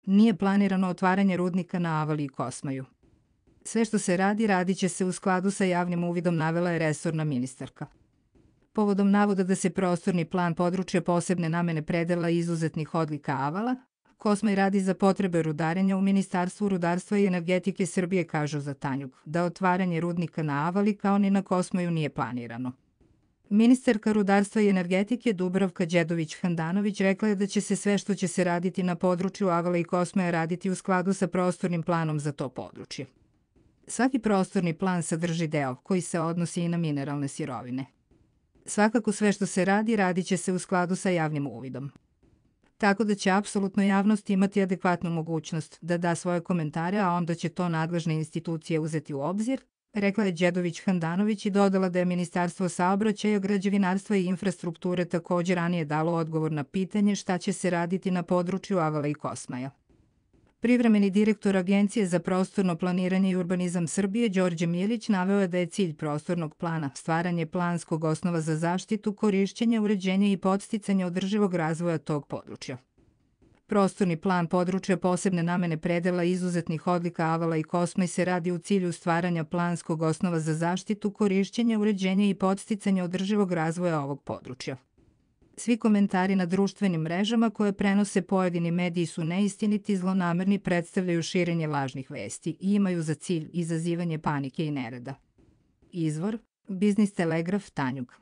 Nije planirano otvaranje rudnika na Avali i Kosmaju. Sve što se radi, radit će se u skladu sa javnim uvidom, navela je resorna ministarka. Povodom navoda da se prostorni plan područja posebne namene predela izuzetnih odlika Avala, Kosmaj radi za potrebe rudarenja, u Ministarstvu rudarstva i energetike Srbije kažu za Tanjug da otvaranje rudnika na Avali kao ni na Kosmaju nije planirano. Ministarka rudarstva i energetike Dubravka Đedović-Handanović rekla je da će se sve što će se raditi na području Avala i Kosmaja raditi u skladu sa prostornim planom za to područje. Svaki prostorni plan sadrži deo koji se odnosi i na mineralne sirovine. Svakako sve što se radi, radit će se u skladu sa javnim uvidom. Tako da će apsolutno javnost imati adekvatnu mogućnost da da svoje komentare, a onda će to nadležne institucije uzeti u obzir, rekla je Đedović-Handanović i dodala da je Ministarstvo saobraćaja, građevinarstva i infrastrukture također ranije dalo odgovor na pitanje šta će se raditi na području Avala i Kosmaja. Privremeni direktor Agencije za prostorno planiranje i urbanizam Srbije Đorđe Milić naveo je da je cilj prostornog plana stvaranje planskog osnova za zaštitu, korišćenje, uređenje i podsticanje održivog razvoja tog područja. Prostorni plan područja posebne namene predela izuzetnih odlika Avala i Kosmaj se radi u cilju stvaranja planskog osnova za zaštitu, korišćenje, uređenje i podsticanje održivog razvoja ovog područja. Svi komentari na društvenim mrežama koje prenose pojedini mediji su neistiniti, zlonamerni, predstavljaju širenje lažnih vesti i imaju za cilj izazivanje panike i nereda. Izvor: Biznis Telegraf, Tanjug.